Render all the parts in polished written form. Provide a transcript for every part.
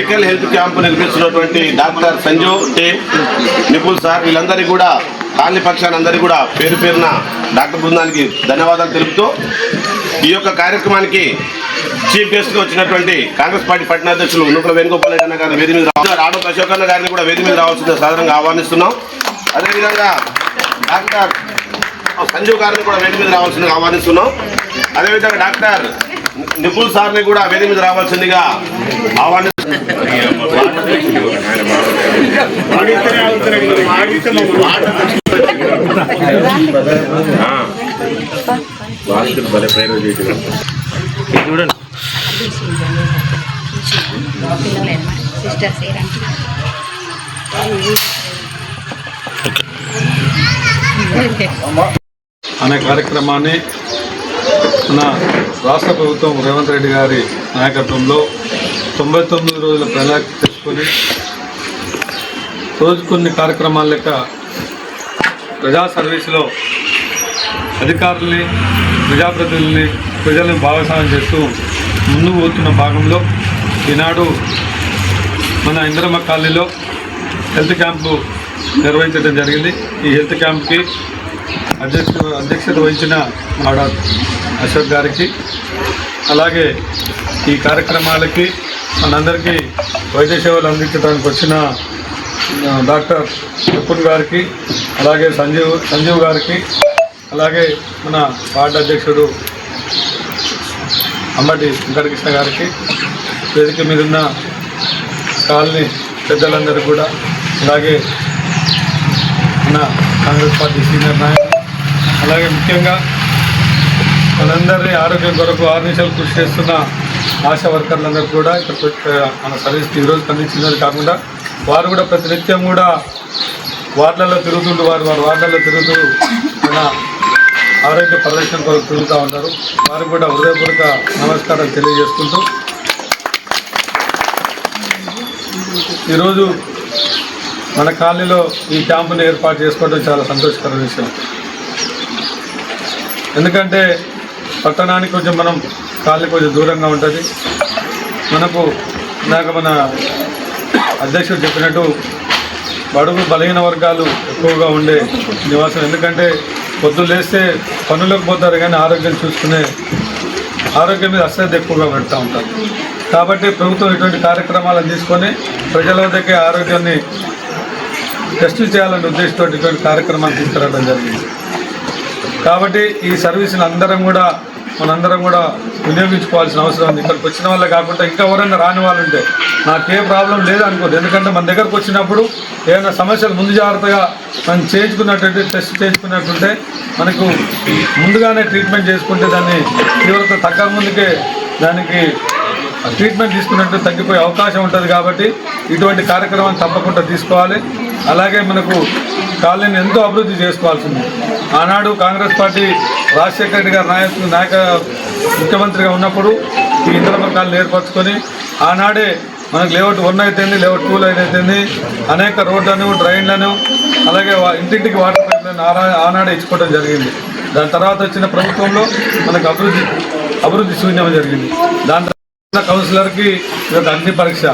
Medical health camp నిర్మించినటువంటి doctor Sanju team, nipple sir, వీళ్ళందరికీ కూడా కాలనీ పక్షాన్ని అందరికీ కూడా పేరు పేరున డాక్టర్ బృందానికి ధన్యవాదాలు తెలుపుతూ ఈ యొక్క కార్యక్రమానికి చీఫ్ గెస్ట్గా వచ్చినటువంటి కాంగ్రెస్ పార్టీ పట్టణాధ్యక్షులు నూకల వేణుగోపాల్ రెడ్డి అన్న గారిని వేది మీద ఆడో అశోక్ అన్న గారిని కూడా వేది మీద రావాల్సిందిగా సాధారణంగా ఆహ్వానిస్తున్నాం. అదేవిధంగా డాక్టర్ సంజీవ్ గారిని కూడా వేది మీద రావాల్సిందిగా ఆహ్వానిస్తున్నాం. అదేవిధంగా డాక్టర్ నిపుల్ సార్ని కూడా వేది మీద రావాల్సిందిగా ఆహ్వానిస్తున్నాం. అనే కార్యక్రమాన్ని మన రాష్ట్ర ప్రభుత్వం రేవంత్ రెడ్డి గారి నాయకత్వంలో 99 రోజుల ప్రణాళిక తెచ్చుకొని రోజు కొన్ని కార్యక్రమాల లెక్క ప్రజా సర్వీసులో అధికారుల్ని, ప్రజాప్రతినిధుల్ని, ప్రజలను భాగస్వామ్యం చేస్తూ ముందుకు పోతున్న భాగంలో ఈనాడు మన ఇందిరమ్మ కాలనీలో హెల్త్ క్యాంపు నిర్వహించడం జరిగింది. ఈ హెల్త్ క్యాంప్కి అధ్యక్షత వహించిన ఆడ అశోక్ గారికి, అలాగే ఈ కార్యక్రమాలకి మనందరికీ వైద్య సేవలు అందించడానికి వచ్చిన డాక్టర్ నిపుణ్ గారికి, అలాగే సంజీవ్ గారికి, అలాగే మన వార్డు అధ్యక్షుడు అంబటి వెంకటకృష్ణ గారికి, వేదిక మీద ఉన్న కాలనీ పెద్దలందరూ కూడా, అలాగే మన కాంగ్రెస్ పార్టీ సీనియర్ నాయకులు, అలాగే ముఖ్యంగా మనందరినీ ఆరోగ్యం కొరకు 6 నిమిషాలు కృషి చేస్తున్న ఆశా వర్కర్లందరూ కూడా ఇక్కడ మన సర్వీస్కి ఈరోజు అందించినది కాకుండా వారు కూడా ప్రతినిత్యం కూడా వార్డులలో తిరుగుతుంటూ వారు వార్డులలో తిరుగుతూ మన ఆరోగ్య పరిరక్షణ కొరకు తిరుగుతూ ఉంటారు. వారికి కూడా హృదయపూర్వక నమస్కారాలు తెలియజేసుకుంటూ ఈరోజు మన కాలనీలో ఈ క్యాంపుని ఏర్పాటు చేసుకోవడం చాలా సంతోషకర విషయం. ఎందుకంటే పట్టణానికి కొంచెం మనం కాలనీ కొంచెం దూరంగా ఉంటుంది. మనకు ఇందాక మన అధ్యక్షుడు చెప్పినట్టు బడుగు బలహీన వర్గాలు ఎక్కువగా ఉండే నివాసం. ఎందుకంటే పొద్దున్న లేస్తే పనులకు పోతారు కానీ ఆరోగ్యం చూసుకునే ఆరోగ్యం మీద అశ్రద్ధ ఎక్కువగా పెడతా ఉంటారు. కాబట్టి ప్రభుత్వం ఇటువంటి కార్యక్రమాలను తీసుకొని ప్రజల వద్దకే ఆరోగ్యాన్ని టెస్టులు చేయాలనే ఉద్దేశంతో ఇటువంటి కార్యక్రమాలు తీసుకురావడం జరిగింది. కాబట్టి ఈ సర్వీస్ని మనందరం కూడా వినియోగించుకోవాల్సిన అవసరం ఉంది. ఇక్కడికి వచ్చిన వాళ్ళే కాకుండా ఇంకా ఎవరైనా రాని వాళ్ళు ఉంటే నాకే ప్రాబ్లం లేదనుకోదు. ఎందుకంటే మన దగ్గరకు వచ్చినప్పుడు ఏమైనా సమస్యలు ముందు జాగ్రత్తగా మనం చేయించుకున్నట్టుంటే, టెస్ట్ చేయించుకున్నట్టుంటే మనకు ముందుగానే ట్రీట్మెంట్ చేసుకుంటే దాన్ని తీవ్రత తగ్గక ముందుకే దానికి ట్రీట్మెంట్ తీసుకున్నట్టు తగ్గిపోయే అవకాశం ఉంటుంది. కాబట్టి ఇటువంటి కార్యక్రమాన్ని తప్పకుండా తీసుకోవాలి. అలాగే మనకు కాలనీని ఎంతో అభివృద్ధి చేసుకోవాల్సింది. ఆనాడు కాంగ్రెస్ పార్టీ రాజశేఖర రెడ్డి గారి ముఖ్యమంత్రిగా ఉన్నప్పుడు ఈ ఇందిరమ్మ కాలనీ ఏర్పరచుకొని ఆనాడే మనకు లేఅవుట్ 1 అయితేంది, లేఅవుట్ 2 అయితేంది, అనేక రోడ్లను, డ్రైన్లను, అలాగే ఇంటింటికి వాటర్ పైప్లను ఆనాడే ఇచ్చుకోవడం జరిగింది. దాని తర్వాత వచ్చిన ప్రభుత్వంలో మనకు అభివృద్ధి శూన్యం జరిగింది. దాని తర్వాత కౌన్సిలర్కి ఇదొక అగ్ని పరీక్ష.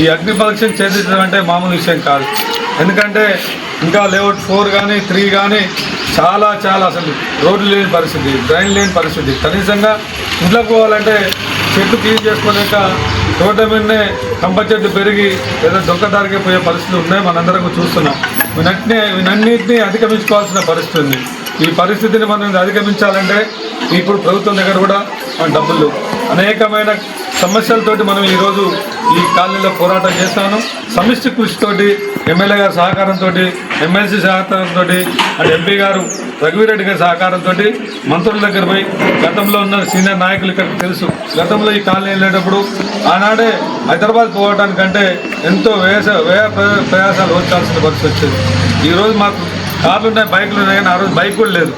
ఈ అగ్ని పరీక్షను చేయించడం అంటే మామూలు విషయం కాదు. ఎందుకంటే ఇంకా లేఅవుట్ 4 కానీ 3 కానీ చాలా అసలు రోడ్లు లేని పరిస్థితి, డ్రైన్ లేని పరిస్థితి. కనీసంగా ఇంట్లోకి పోవాలంటే చెట్టు క్లీన్ చేసుకోలేక రోడ్ల మీదనే కంప చెట్టు పెరిగి ఏదో దొంగదారికి పోయే పరిస్థితులు ఉన్నాయి. మనందరం చూస్తున్నాం. వీటన్నిటినీ అధిగమించుకోవాల్సిన పరిస్థితి ఉంది. ఈ పరిస్థితిని మనం అధిగమించాలంటే ఇప్పుడు ప్రభుత్వం దగ్గర కూడా మన డబ్బులు అనేకమైన సమస్యలతోటి మనం ఈరోజు ఈ కాలనీలో పోరాటం చేస్తాను. సమిష్టి కృషితోటి, ఎమ్మెల్యే గారి సహకారంతో, ఎమ్మెల్సీ సహకారంతో, అటు ఎంపీ గారు రఘువీరెడ్డి గారి సహకారంతో మంత్రుల దగ్గర పోయి గతంలో ఉన్న సీనియర్ నాయకులు ఇక్కడికి తెలుసు. గతంలో ఈ కాలనీ వెళ్ళేటప్పుడు ఆనాడే హైదరాబాద్ పోవడానికంటే ఎంతో వ్యయ ప్రయాసాలు ఓర్చాల్సిన పరిస్థితి వచ్చేది. ఈరోజు మాకు కార్లు ఉన్నాయి, బైకులు ఉన్నాయి, కానీ ఆ రోజు బైక్ కూడా లేదు.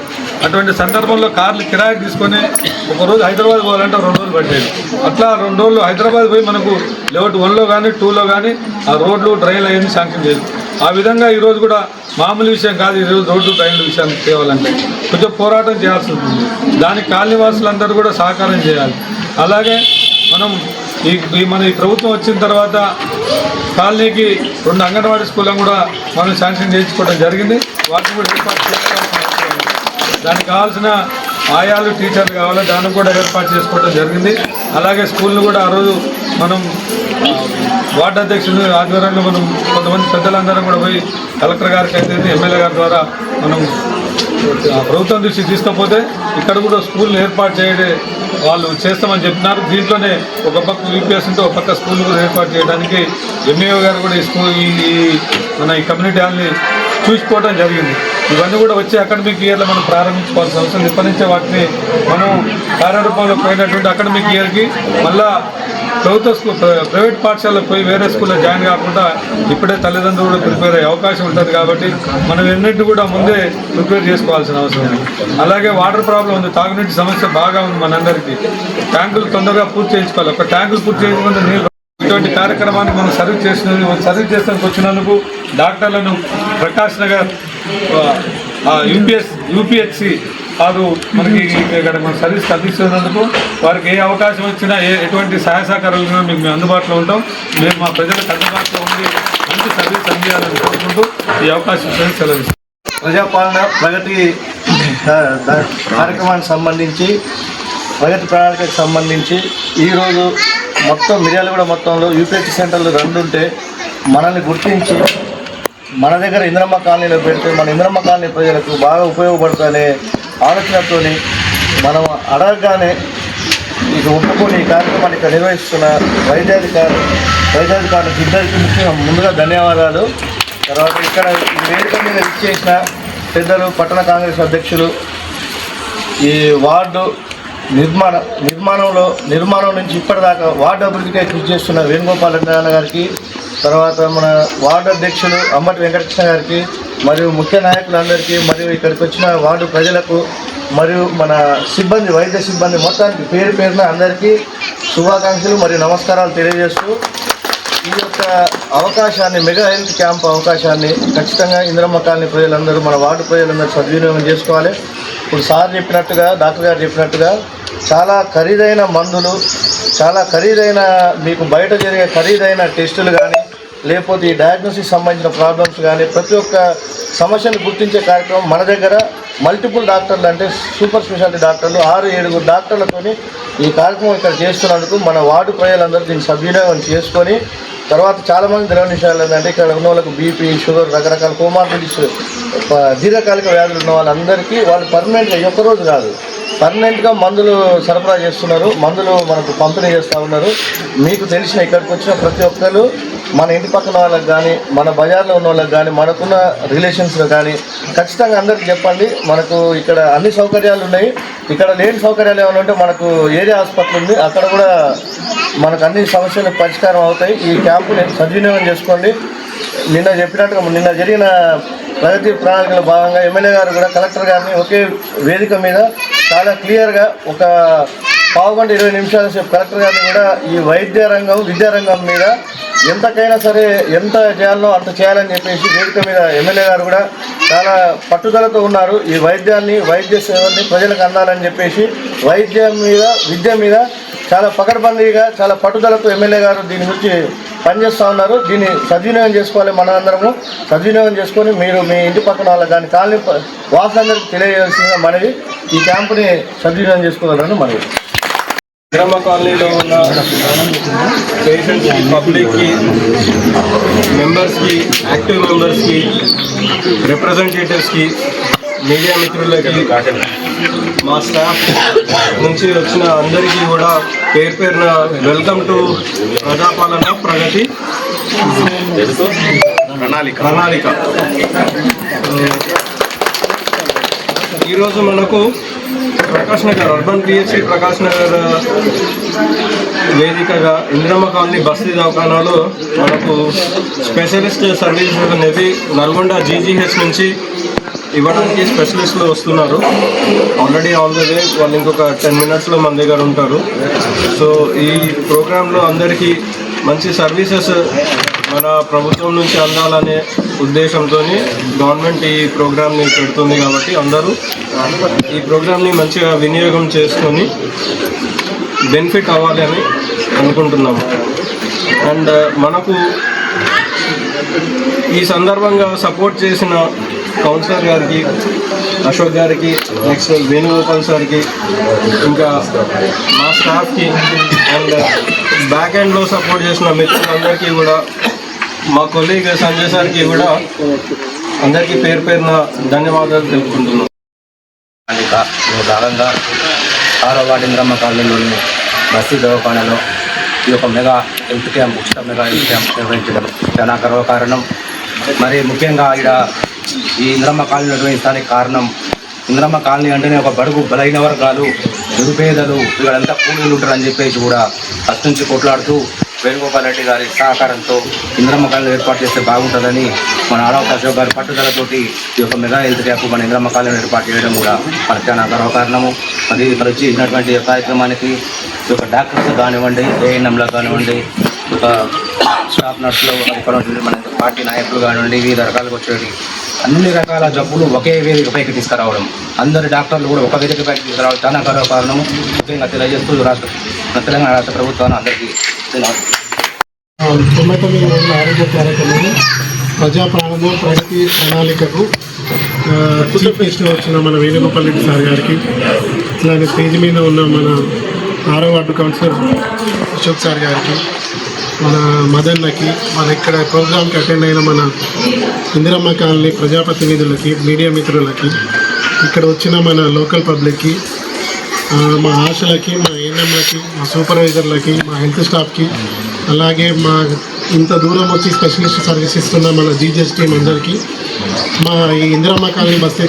అటువంటి సందర్భంలో కార్లు కిరాయికి తీసుకొని ఒకరోజు హైదరాబాద్ పోవాలంటే 2 రోజులు పట్టేది. అట్లా 2 రోజులు హైదరాబాద్ పోయి మనకు లేఅవుట్ 1లో కానీ 2లో కానీ ఆ రోడ్లు, డ్రైన్లు అయ్యింది శాంక్షన్ చేయదు. ఆ విధంగా ఈరోజు కూడా మామూలు విషయం కాదు. ఈరోజు రోడ్లు, డ్రైన్ల విషయాన్ని తేవాలంటే కొంచెం పోరాటం చేయాల్సి ఉంటుంది. దానికి కాలనీ వాసులందరూ కూడా సహకారం చేయాలి. అలాగే మనం మన ఈ ప్రభుత్వం వచ్చిన తర్వాత కాలనీకి 2 అంగన్వాడీ స్కూళ్ళను కూడా మనం శాంక్షన్ చేయించుకోవడం జరిగింది. వాటిని కూడా ఏర్పాటు చేసుకోవాల్సిన అవసరం ఉంది. దానికి కావాల్సిన ఆయాలు టీచర్లు కావాలి, దాన్ని కూడా ఏర్పాటు చేసుకోవడం జరిగింది. అలాగే స్కూల్ను కూడా ఆ రోజు మనం వార్డు అధ్యక్షులు ఆధ్వర్యంలో మనం కొంతమంది పెద్దలందరం కూడా పోయి కలెక్టర్ గారికి అయితే ఎమ్మెల్యే గారి ద్వారా మనం ప్రభుత్వం దృష్టి తీసుకపోతే ఇక్కడ కూడా స్కూల్ని ఏర్పాటు చేయడం వాళ్ళు చేస్తామని చెప్పినారు. దీంట్లోనే ఒక పక్క యూపీఎస్ ఉంటే ఒక పక్క స్కూల్ కూడా ఏర్పాటు చేయడానికి ఎంఈఓ గారు కూడా ఈ స్కూల్ మన ఈ కమ్యూనిటీ హాల్ని చూసుకోవడం జరిగింది. ఇవన్నీ కూడా వచ్చే అకాడమిక్ ఇయర్లో మనం ప్రారంభించుకోవాల్సిన అవసరం. ఇప్పటి నుంచే వాటిని మనం కార్యరూపంలో పోయినటువంటి అకాడమిక్ ఇయర్కి మళ్ళా ప్రైవేట్ పాఠశాలకు పోయి వేరే స్కూల్లో జాయిన్ కాకుండా ఇప్పుడే తల్లిదండ్రులు కూడా ప్రిపేర్ అయ్యే అవకాశం ఉంటుంది. కాబట్టి మనం ఎన్నింటి కూడా ముందే ప్రిపేర్ చేసుకోవాల్సిన అవసరం ఉంది. అలాగే వాటర్ ప్రాబ్లం ఉంది, తాగునీటి సమస్య బాగా ఉంది మనందరికీ. ట్యాంకులు తొందరగా పూర్తి చేయించుకోవాలి. ఒక ట్యాంకులు పూర్తి చేయకుండా నీళ్ళు ఇటువంటి కార్యక్రమాన్ని మనం సర్వీస్ చేస్తానికి వచ్చినందుకు డాక్టర్లను ప్రకాష్ నగర్ యూపీహెచ్సి కాదు మనకి ఇక్కడ మన సర్వీస్ అందిస్తున్నందుకు వారికి ఏ అవకాశం వచ్చినా ఎటువంటి సహాయ సహకారాలు మీకు మేము అందుబాటులో ఉంటాం. మేము మా ప్రజలకు అందుబాటులో ఉండి మంచి సర్వీస్ అందించాలని కోరుకుంటూ ఈ అవకాశం సెలవు. ప్రజాపాలన ప్రగతి కార్యక్రమానికి సంబంధించి, ప్రగతి ప్రణాళికకు సంబంధించి ఈరోజు మొత్తం మిర్యాలగూడ మొత్తంలో యూపీహెచ్ సెంటర్లు 2 ఉంటే మనల్ని గుర్తించి మన దగ్గర ఇంద్రమ్మ కాలనీలో పెడితే మన ఇంద్రమ్మ కాలనీ ప్రజలకు బాగా ఉపయోగపడుతుందనే ఆలోచనతో మనం అడగగానే ఇక ఒప్పుకొని ఈ కార్యక్రమాన్ని ఇక్కడ నిర్వహిస్తున్న వైద్యాధికారులకు ఇద్దరికి ముఖ్యంగా ముందుగా ధన్యవాదాలు. తర్వాత ఇక్కడ ఈ వేదిక మీద ఇచ్చేసిన పెద్దలు, పట్టణ కాంగ్రెస్ అధ్యక్షులు, ఈ వార్డు నిర్మాణం నుంచి ఇప్పటిదాకా వార్డు అభివృద్ధికి కృషి చేస్తున్న వేణుగోపాల్ రెడ్డి గారికి, తర్వాత మన వార్డు అధ్యక్షులు అంబటి వెంకటకృష్ణ గారికి, మరియు ముఖ్య నాయకులందరికీ, మరియు ఇక్కడికి వచ్చిన వార్డు ప్రజలకు, మరియు మన సిబ్బంది, వైద్య సిబ్బంది మొత్తానికి పేరు పేరున అందరికీ శుభాకాంక్షలు మరియు నమస్కారాలు తెలియజేస్తూ ఈ యొక్క అవకాశాన్ని, మెగా హెల్త్ క్యాంప్ అవకాశాన్ని ఖచ్చితంగా ఇంద్రమ్మ కాలనీ ప్రజలందరూ, మన వార్డు ప్రజలందరూ సద్వినియోగం చేసుకోవాలి. ఇప్పుడు సార్ చెప్పినట్టుగా, డాక్టర్ గారు చెప్పినట్టుగా చాలా ఖరీదైన మందులు, చాలా ఖరీదైన మీకు బయట జరిగే ఖరీదైన టెస్టులు కానీ, లేకపోతే ఈ డయాగ్నోసిస్ సంబంధించిన ప్రాబ్లమ్స్ కానీ, ప్రతి ఒక్క సమస్యను గుర్తించే కార్యక్రమం మన దగ్గర మల్టిపుల్ డాక్టర్లు, అంటే సూపర్ స్పెషాలిటీ డాక్టర్లు 6-7 డాక్టర్లతోని ఈ కార్యక్రమం ఇక్కడ చేస్తున్నందుకు మన వార్డు ప్రజలందరూ దీన్ని సద్వినియోగం చేసుకొని, తర్వాత చాలామంది తెలియని విషయాలు ఏంటంటే ఇక్కడ ఉన్న వాళ్ళకు బీపీ, షుగర్, రకరకాల కోమార్బిడిటీస్, దీర్ఘకాలిక వ్యాధులు ఉన్న వాళ్ళందరికీ వాళ్ళు పర్మనెంట్గా ఒక్కరోజు కాదు, పర్మనెంట్గా మందులు సరఫరా చేస్తున్నారు, మందులు మనకు పంపిణీ చేస్తూ ఉన్నారు. మీకు తెలిసిన ఇక్కడికి వచ్చిన ప్రతి ఒక్కరు మన ఇంటి పక్కన వాళ్ళకి కానీ, మన బజార్లో ఉన్న వాళ్ళకి కానీ, మనకున్న రిలేషన్స్లో కానీ ఖచ్చితంగా అందరికీ చెప్పండి. మనకు ఇక్కడ అన్ని సౌకర్యాలు ఉన్నాయి. ఇక్కడ లేని సౌకర్యాలు ఏమైనా ఉంటే మనకు ఏరియా హాస్పిటల్ ఉంది, అక్కడ కూడా మనకు అన్ని సమస్యలకు పరిష్కారం అవుతాయి. ఈ క్యాంపుని సద్వినియోగం చేసుకోండి. నిన్న చెప్పినట్టుగా నిన్న జరిగిన ప్రగతి ప్రణాళికలో భాగంగా ఎమ్మెల్యే గారు కూడా కలెక్టర్ గారిని ఒకే వేదిక మీద చాలా క్లియర్గా ఒక 15 గంట 20 నిమిషాల సేపు కలెక్టర్ గారిని కూడా ఈ వైద్య రంగం, విద్యారంగం మీద ఎంతకైనా సరే ఎంత చేయాలో అంత చేయాలని చెప్పేసి వేదిక మీద ఎమ్మెల్యే గారు కూడా చాలా పట్టుదలతో ఉన్నారు. ఈ వైద్యాన్ని, వైద్య సేవల్ని ప్రజలకు అందాలని చెప్పేసి వైద్యం మీద, విద్య మీద చాలా పకడ్బందీగా, చాలా పట్టుదలతో ఎమ్మెల్యే గారు దీని గురించి పనిచేస్తూ ఉన్నారు. దీన్ని సద్వినియోగం చేసుకోవాలి. మన అందరము సద్వినియోగం చేసుకొని మీరు మీ ఇంటి పక్కన వాళ్ళకి కానీ, కాలనీ వాసులందరికీ తెలియజేయాల్సిందిగా మనవి. ఈ క్యాంపుని సద్వినియోగం చేసుకోవాలని మనవి. ఇంద్రమ్మ కాలనీలో ఉన్న పేషెంట్స్కి, పబ్లిక్కి, మెంబర్స్కి, యాక్టివ్ మెంబర్స్కి, రిప్రజెంటేటివ్స్కి, మీడియా మిత్రులకి, మా స్టాఫ్ నుంచి వచ్చిన అందరికీ కూడా పేరు పేరున వెల్కమ్ టు ప్రజాపాలన ప్రగతి ప్రణాళిక. ఈరోజు మనకు ప్రకాష్ నగర్ అర్బన్ పిహెచ్సి ప్రకాష్ నగర్ వేదికగా ఇంద్రమ్మ కాలనీ బస్తీ దవాఖానాలో మనకు స్పెషలిస్ట్ సర్వీసెస్ అనేది నల్గొండ జీజీహెచ్ నుంచి ఇవ్వడానికి స్పెషలిస్టులు వస్తున్నారు. ఆల్రెడీ ఆన్ ద వే, వాళ్ళు ఇంకొక 10 మినిట్స్లో మన దగ్గర ఉంటారు. సో ఈ ప్రోగ్రాంలో అందరికీ మంచి సర్వీసెస్ మన ప్రభుత్వం నుంచి అందాలనే ఉద్దేశంతో గవర్నమెంట్ ఈ ప్రోగ్రామ్ని పెడుతుంది. కాబట్టి అందరూ ఈ ప్రోగ్రామ్ని మంచిగా వినియోగం చేసుకొని బెనిఫిట్ అవ్వాలి అని అనుకుంటున్నాము. అండ్ మనకు ఈ సందర్భంగా సపోర్ట్ చేసిన కౌన్సిలర్ గారికి, అశోక్ గారికి, నెక్స్ట్ వేణుగోపాల్ సార్కి, ఇంకా మా స్టాఫ్కి అండ్ బ్యాక్ ఎండ్లో సపోర్ట్ చేసిన మిత్రులందరికీ కూడా, మా కొలీగ్ సంజయ్ సార్కి కూడా అందరికీ పేరు పేరున ధన్యవాదాలు తెలుపుకుంటున్నాం. భాగంగా 6వ వార్డు ఇంద్రమ్మ కాలనీలోని బస్తీ దవాఖానలో ఈ యొక్క మెగా హెల్త్ క్యాంప్, ఉచిత మెగా హెల్త్ క్యాంప్ నిర్వహించడం చాలా గర్వకారణం. మరి ముఖ్యంగా ఇక్కడ ఈ ఇంద్రమ్మ కాలనీ నిర్వహించడానికి కారణం, ఇంద్రమ్మ కాలనీ అంటేనే ఒక బడుగు బలైన వర్గాలు, నిరుపేదలు, వీళ్ళంతా కూలీలు ఉంటారని చెప్పేసి కూడా ఫస్ట్ నుంచి కొట్లాడుతూ వేణుగోపాల్ రెడ్డి గారి సహకారంతో ఇంద్రమ్మ కాలనీ ఏర్పాటు చేస్తే బాగుంటుందని మన ఆడవ అశోక్ గారి పట్టుదలతోటి ఈ యొక్క మెగా హెల్త్ క్యాంప్ మన ఇంద్రమ్మ కాలనీ ఏర్పాటు చేయడం కూడా మనకు చాలా గర్వకారణము. మరి ఇక్కడ వచ్చి ఇచ్చినటువంటి కార్యక్రమానికి ఈ యొక్క డాక్టర్స్ కానివ్వండి, ఏఎన్ఎంలకు కానివ్వండి, ఒక స్టాఫ్ నర్సులు, ఇక్కడ మన పార్టీ నాయకులు కానివ్వండి, వివిధ రకాలుగా వచ్చేటి అన్ని రకాల జబ్బులు ఒకే వేదికపైకి తీసుకురావడం, అందరి డాక్టర్లు కూడా ఒక వేదికపైకి తీసుకురావడం చాలా గర్వకారణము. ముఖ్యంగా తెలియజేస్తూ తెలంగాణ రాష్ట్ర ప్రభుత్వాన్ని అందరికీ 99 రోజుల ఆరోగ్య కార్యక్రమం ప్రజా ప్రారంభ ప్రగతి ప్రణాళికకు చీఫ్ గెస్ట్ వచ్చిన మన వేణుగోపాల్ రెడ్డి సార్ గారికి, ఇట్లానే స్టేజ్ మీద ఉన్న మన 6వ వార్డు కౌన్సిలర్ అశోక్ సార్ గారికి, మన మదన్నకి, మన ఇక్కడ ప్రోగ్రామ్కి అటెండ్ అయిన మన ఇందిరమ్మ కాలనీ ప్రజాప్రతినిధులకి, మీడియా మిత్రులకి, ఇక్కడ వచ్చిన మన లోకల్ పబ్లిక్కి, మా ఆశలకి, మా ఏఎన్ఎంలకి, మా సూపర్వైజర్లకి, మా హెల్త్ స్టాఫ్కి, అలాగే మా ఇంత దూరం వచ్చి స్పెషలిస్ట్ సర్వీస్ ఇస్తున్న మన జీజీఎస్ టీం అందరికీ, మా ఈ ఇందిరమ్మ కాలనీ బస్తీ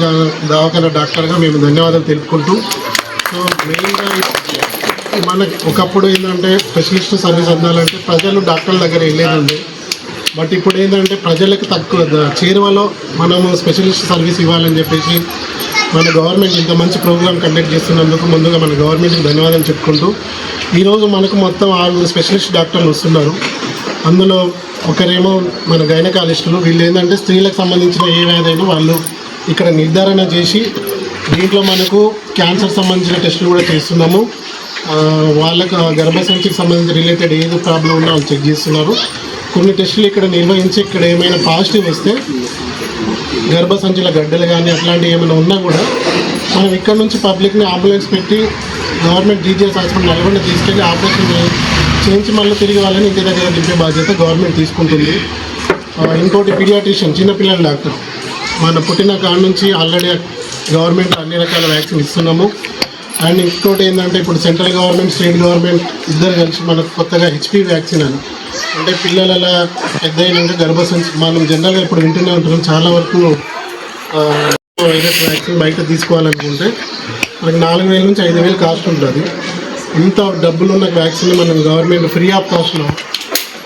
దవాఖాన డాక్టర్గా మేము ధన్యవాదాలు తెలుపుకుంటూ, సో మెయిన్గా మనకి ఒకప్పుడు ఏంటంటే స్పెషలిస్ట్ సర్వీస్ అందాలంటే ప్రజలు డాక్టర్ల దగ్గర వెళ్ళేదండి. బట్ ఇప్పుడు ఏంటంటే ప్రజలకు తక్కువ చేరువలో మనము స్పెషలిస్ట్ సర్వీస్ ఇవ్వాలని చెప్పేసి మన గవర్నమెంట్ ఇంత మంచి ప్రోగ్రామ్ కండక్ట్ చేస్తున్నందుకు ముందుగా మన గవర్నమెంట్కి ధన్యవాదాలు చెప్పుకుంటూ, ఈరోజు మనకు మొత్తం 6 స్పెషలిస్ట్ డాక్టర్లు వస్తున్నారు. అందులో ఒకరేమో మన గైనకాలజిస్టులు, వీళ్ళు ఏంటంటే స్త్రీలకు సంబంధించిన ఏ వ్యాధైనా వాళ్ళు ఇక్కడ నిర్ధారణ చేసి దీంట్లో మనకు క్యాన్సర్ సంబంధించిన టెస్టులు కూడా చేస్తున్నాము. వాళ్ళకు గర్భసంచికి సంబంధించి రిలేటెడ్ ఏదో ప్రాబ్లం ఉన్నా వాళ్ళు చెక్ చేస్తున్నారు. కొన్ని టెస్టులు ఇక్కడ నిర్వహించి ఇక్కడ ఏమైనా పాజిటివ్ వస్తే గర్భసంచుల గడ్డలు కానీ అట్లాంటివి ఏమైనా ఉన్నా కూడా మనం ఇక్కడ నుంచి పబ్లిక్ని అంబులెన్స్ పెట్టి గవర్నమెంట్ జీజీఎస్ హాస్పిటల్ నల్గొండ తీసుకెళ్ళి ఆపరేషన్ చేయించి మళ్ళీ తిరిగి వాళ్ళని ఇంటి దగ్గర దింపే బాధ్యత గవర్నమెంట్ తీసుకుంటుంది. ఇంకోటి పీడియాట్రిషియన్, చిన్నపిల్లల డాక్టర్, మన పుట్టిన కాడ నుంచి ఆల్రెడీ గవర్నమెంట్ అన్ని రకాల వ్యాక్సిన్ ఇస్తున్నాము. అండ్ ఇంకోటి ఏంటంటే ఇప్పుడు సెంట్రల్ గవర్నమెంట్, స్టేట్ గవర్నమెంట్ ఇద్దరు కలిసి మనకు కొత్తగా హెచ్పివి వ్యాక్సిన్ అని, అంటే పిల్లలు అలా పెద్ద అయినాక గర్భసంచి మనం జనరల్గా ఇప్పుడు వింటూనే ఉంటున్నాం, చాలా వరకు వైరస్ వ్యాక్సిన్ బయట తీసుకోవాలనుకుంటే మనకి 4,000 నుంచి 5,000 కాస్ట్ ఉంటుంది. ఇంత డబ్బులు ఉన్న వ్యాక్సిన్ మనం గవర్నమెంట్ ఫ్రీ ఆఫ్ కాస్ట్లో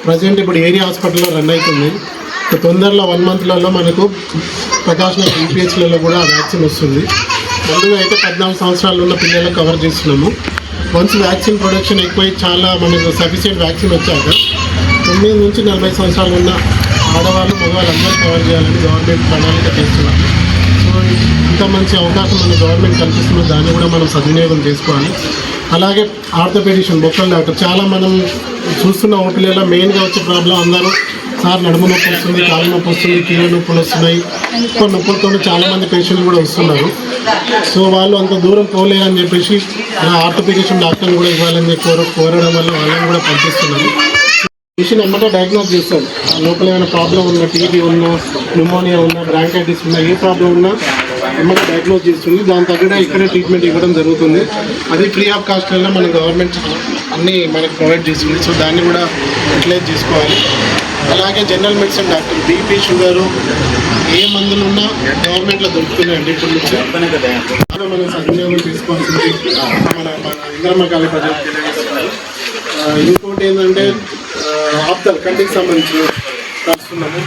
ప్రజెంట్ ఇప్పుడు ఏరియా హాస్పిటల్లో రన్ అవుతుంది. తొందరలో 1 మంత్లలో మనకు ప్రకాశం యూపీహెచ్లలో కూడా ఆ వ్యాక్సిన్ వస్తుంది. ముందుగా అయితే 14 సంవత్సరాలు ఉన్న పిల్లలకు కవర్ చేస్తున్నాము. వన్స్ వ్యాక్సిన్ ప్రొడక్షన్ ఎక్కువై చాలా మనకు సఫిషియెంట్ వ్యాక్సిన్ వచ్చాక 9 నుంచి 40 సంవత్సరాలు ఉన్న ఆడవాళ్ళు, మగవాళ్ళు అందరూ కవర్ చేయాలని గవర్నమెంట్ ప్రణాళిక చేస్తున్నాము. సో ఇంత మంచి అవకాశం మన గవర్నమెంట్ కల్పిస్తున్న దాన్ని కూడా మనం సద్వినియోగం చేసుకోవాలి. అలాగే ఆర్థోపెడిషన్, బొక్కల డాక్టర్, చాలా మనం చూస్తున్న ఓపీలలో మెయిన్గా వచ్చే ప్రాబ్లం అందరూ సార్ నడుము నొప్పి వస్తుంది, కాలు నొప్పి వస్తుంది, కీళ్ళ నొప్పులు వస్తున్నాయి, ఎక్కువ నొప్పులతో చాలామంది పేషెంట్లు కూడా వస్తున్నారు. సో వాళ్ళు అంత దూరం పోలేరని చెప్పేసి ఆర్థోపెడిషన్ డాక్టర్ని కూడా ఇవ్వాలని కోరడం వల్ల వాళ్ళని కూడా పంపిస్తున్నారు. పేషెంట్ ఎమ్మటే డయాగ్నోస్ చేస్తారు, లోపల ఏమైనా ప్రాబ్లం ఉన్నా, టీబీ ఉన్నా, న్యూమోనియా ఉన్నా, బ్రాంకైటిస్ ఉన్నా, ఏ ప్రాబ్లం ఉన్నా ఎమ్మటే డయాగ్నోస్ చేస్తుంది. దాని తగ్గట్టు ఇక్కడే ట్రీట్మెంట్ ఇవ్వడం జరుగుతుంది. అది ఫ్రీ ఆఫ్ కాస్ట్ వల్ల మన గవర్నమెంట్ అన్నీ మనకు ప్రొవైడ్ చేస్తుంది. సో దాన్ని కూడా యూటిలైజ్ చేసుకోవాలి. అలాగే general medicine doctor, BP, sugar, ఏ మందులు ఉన్నా గవర్నమెంట్లో దొరుకుతున్నాయండి. ఇప్పుడు నుంచి మనం సద్వినియోగం తీసుకోవాల్సింది మన ఇంద్రమ్మ కాలనీ ప్రజలకు తెలియజేస్తున్నారు. ఇంకోటి ఏంటంటే ఆప్తల్ కంటికి సంబంధించి రాస్తున్నాము.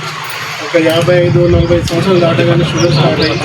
ఒక 55-40 సంవత్సరాలు దాటగానే షుగర్ స్టార్ట్ అయ్యి